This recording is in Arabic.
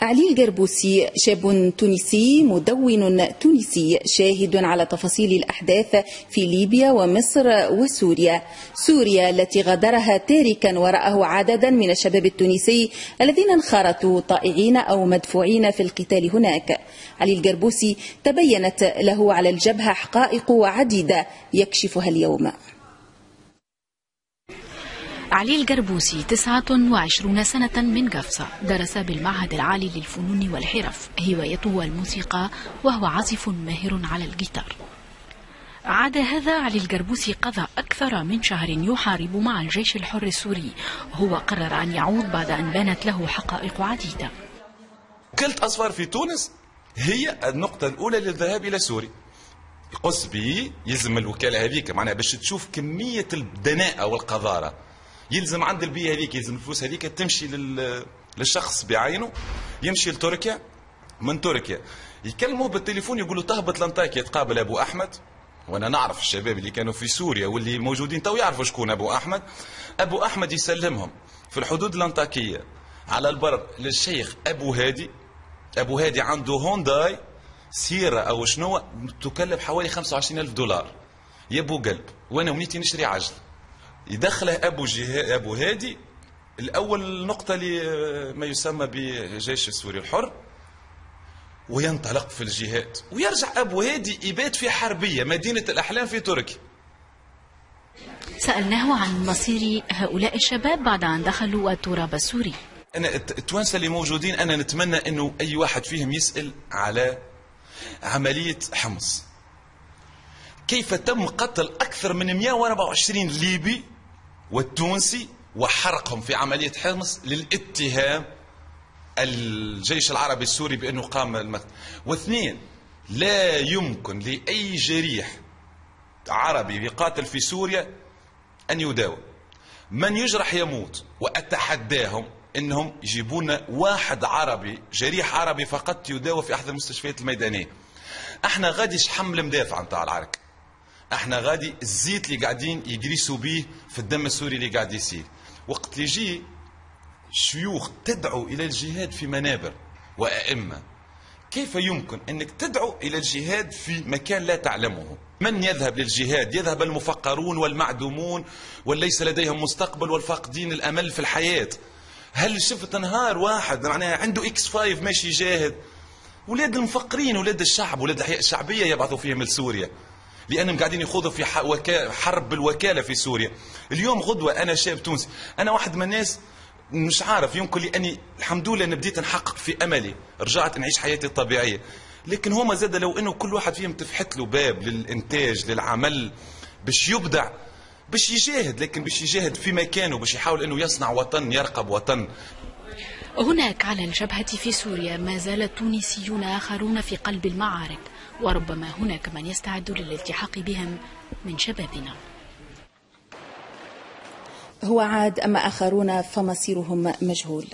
علي القربوسي شاب تونسي مدون تونسي شاهد على تفاصيل الأحداث في ليبيا ومصر وسوريا. سوريا التي غادرها تاركا وراءه عددا من الشباب التونسي الذين انخرطوا طائعين أو مدفوعين في القتال هناك. علي القربوسي تبينت له على الجبهة حقائق عديدة يكشفها اليوم. علي القربوسي 29 سنة من قفصة، درس بالمعهد العالي للفنون والحرف، هوايته الموسيقى وهو عازف ماهر على الجيتار. عاد هذا علي القربوسي قضى أكثر من شهر يحارب مع الجيش الحر السوري، وهو قرر أن يعود بعد أن بانت له حقائق عديدة. وكالة أصفار في تونس هي النقطة الأولى للذهاب إلى سوريا. يقص به يلزم الوكالة هذيك معناها باش تشوف كمية الدناءة والقذارة، يلزم عند البيئة هذيك، يلزم الفلوس هذيك تمشي للشخص بعينه، يمشي لتركيا، من تركيا يكلموه بالتليفون يقولوا تهبط لانطاكيا تقابل أبو أحمد. وأنا نعرف الشباب اللي كانوا في سوريا واللي موجودين تو يعرفوا شكون أبو أحمد. أبو أحمد يسلمهم في الحدود الانطاكية على البر للشيخ أبو هادي. أبو هادي عنده هونداي سيرة أو شنو تكلف حوالي 25,000 دولار يا أبو قلب، وأنا ونيتي نشري عجل. يدخله أبو هادي الأول نقطة لما يسمى بجيش السوري الحر، وينطلق في الجهاد، ويرجع أبو هادي يبات في حربية مدينة الأحلام في تركيا. سألناه عن مصير هؤلاء الشباب بعد أن دخلوا التراب السوري. أنا التوانسة اللي موجودين أنا نتمنى أنه أي واحد فيهم يسأل على عملية حمص، كيف تم قتل أكثر من 124 ليبي والتونسي وحرقهم في عملية حمص للاتهام الجيش العربي السوري بأنه قام المقتل. واثنين، لا يمكن لأي جريح عربي يقاتل في سوريا أن يداوى. من يجرح يموت، وأتحداهم أنهم يجيبون واحد عربي جريح عربي فقط يداوى في أحد المستشفيات الميدانية. احنا غادي حمل مدافع نتاع العرك، احنا غادي الزيت اللي قاعدين يجريسوا به في الدم السوري اللي قاعد يصير. وقت يجي شيوخ تدعو الى الجهاد في منابر وائمه، كيف يمكن انك تدعو الى الجهاد في مكان لا تعلمه؟ من يذهب للجهاد؟ يذهب المفقرون والمعدومون والليس لديهم مستقبل والفاقدين الامل في الحياه. هل شفت نهار واحد معناها عنده اكس 5 ماشي يجاهد؟ ولاد المفقرين ولاد الشعب ولاد الحياة الشعبيه يبعثوا فيهم لسوريا، لأنهم قاعدين يخوضوا في حرب بالوكالة في سوريا. اليوم غدوة أنا شاب تونسي، أنا واحد من الناس مش عارف يمكن لأني الحمد لله أنا بديت نحقق في أملي، رجعت نعيش حياتي الطبيعية. لكن هما زاد لو أنه كل واحد فيهم تفحت له باب للإنتاج للعمل باش يبدع باش يجاهد، لكن باش يجاهد في مكانه، باش يحاول أنه يصنع وطن يرقب وطن. هناك على الجبهة في سوريا ما زال التونسيون آخرون في قلب المعارك، وربما هناك من يستعد للالتحاق بهم من شبابنا. هو عاد، أما آخرون فمصيرهم مجهول.